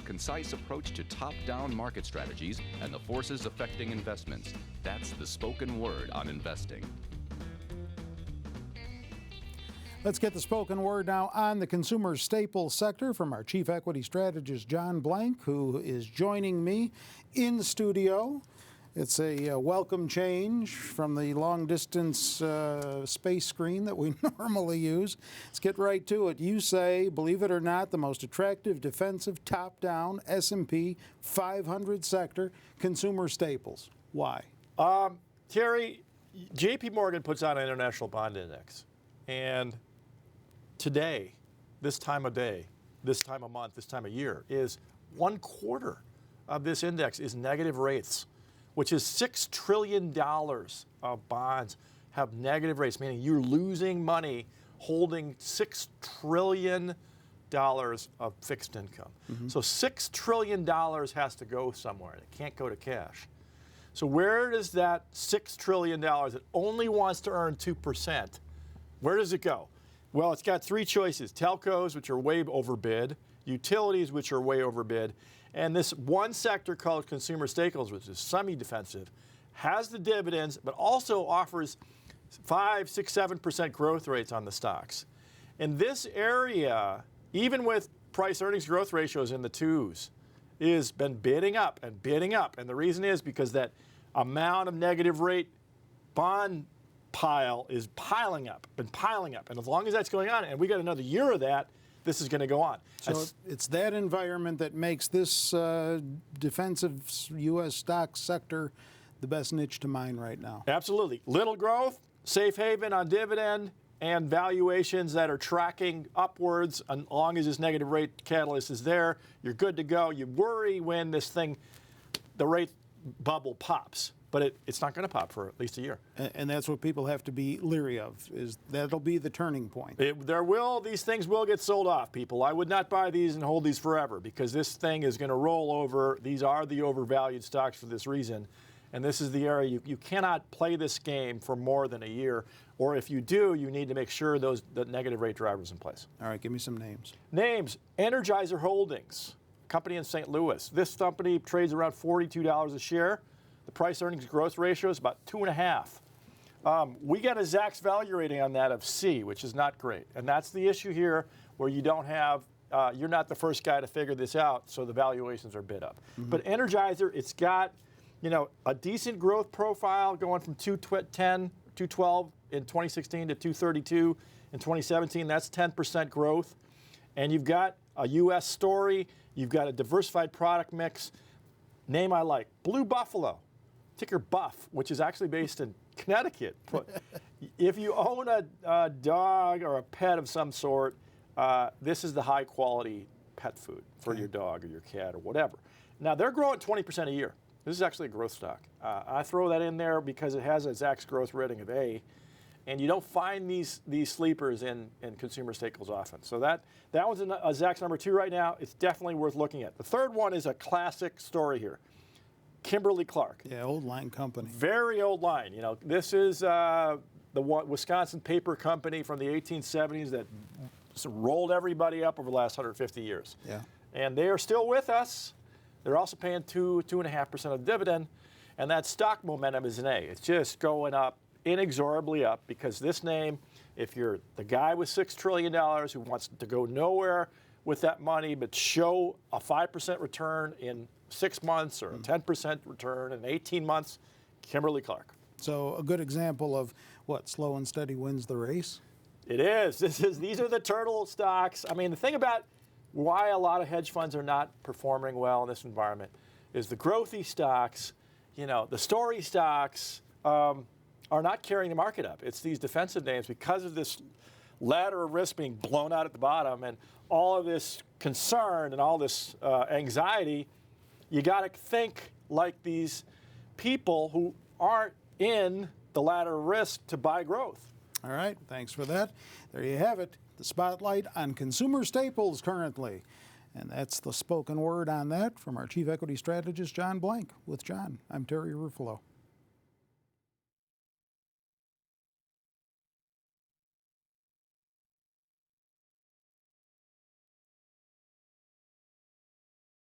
concise approach to top-down market strategies and the forces affecting investments. That's the spoken word on investing. Let's get the spoken word now on the consumer staples sector from our chief equity strategist, John Blank, who is joining me in studio. It's a welcome change from the long-distance space screen that we normally use. Let's get right to it. You say, believe it or not, the most attractive defensive top-down S&P 500 sector, consumer staples. Why? Terry, J.P. Morgan puts out an international bond index. And today, this time of day, this time of month, this time of year, is 1/4 of this index is negative rates, which is $6 trillion of bonds have negative rates, meaning you're losing money holding $6 trillion of fixed income. So $6 trillion has to go somewhere. It can't go to cash. So where does that $6 trillion that only wants to earn 2%, where does it go? Well, it's got three choices: telcos, which are way overbid, utilities, which are way overbid, and this one sector called consumer staples, which is semi-defensive, has the dividends, but also offers 5, 6, 7% growth rates on the stocks. And this area, even with price earnings growth ratios in the twos, has been bidding up and bidding up. And the reason is because that amount of negative rate bond pile is piling up, been piling up. And as long as that's going on, and we got another year of that, this is going to go on. So it's that environment that makes this defensive U.S. stock sector the best niche to mine right now. Absolutely. Little growth, safe haven on dividend, and valuations that are tracking upwards. As long as this negative rate catalyst is there, you're good to go. You worry when this thing, the rate bubble pops. But it's not going to pop for at least a year. And that's what people have to be leery of, is that'll be the turning point. These things will get sold off, people. I would not buy these and hold these forever because this thing is going to roll over. These are the overvalued stocks for this reason. And this is the area you cannot play this game for more than a year. Or if you do, you need to make sure the negative rate drivers in place. All right, give me some names. Names: Energizer Holdings, company in St. Louis. This company trades around $42 a share. The price earnings growth ratio is about 2.5. We got a Zacks value rating on that of C, which is not great. And that's the issue here, where you don't have, you're not the first guy to figure this out, so the valuations are bid up. But Energizer, it's got, a decent growth profile going from 212 in 2016 to 232 in 2017. That's 10% growth. And you've got a U.S. story. You've got a diversified product mix. Name I like: Blue Buffalo, ticker BUFF, which is actually based in Connecticut. If you own a dog or a pet of some sort, this is the high-quality pet food for your dog or your cat or whatever. Now, they're growing 20% a year. This is actually a growth stock. I throw that in there because it has a Zacks growth rating of A, and you don't find these sleepers in consumer staples often. So that one's a Zacks number 2 right now. It's definitely worth looking at. The third one is a classic story here: Kimberly-Clark. Yeah, old line company. Very old line. This is the Wisconsin paper company from the 1870s that rolled everybody up over the last 150 years. Yeah. And they are still with us. They're also paying 2.5% of dividend, and that stock momentum is an A. It's just going up, inexorably up, because this name, if you're the guy with $6 trillion who wants to go nowhere with that money but show a 5% return in 6 months or a 10% return in 18 months, Kimberly-Clark. So a good example of what slow and steady wins the race? It is. These are the turtle stocks. I mean, the thing about why a lot of hedge funds are not performing well in this environment is the growthy stocks, the story stocks are not carrying the market up. It's these defensive names because of this ladder of risk being blown out at the bottom and all of this concern and all this anxiety. You got to think like these people who aren't in the ladder of risk to buy growth. All right, thanks for that. There you have it, the spotlight on consumer staples currently. And that's the spoken word on that from our chief equity strategist, John Blank. With John, I'm Terry Ruffalo.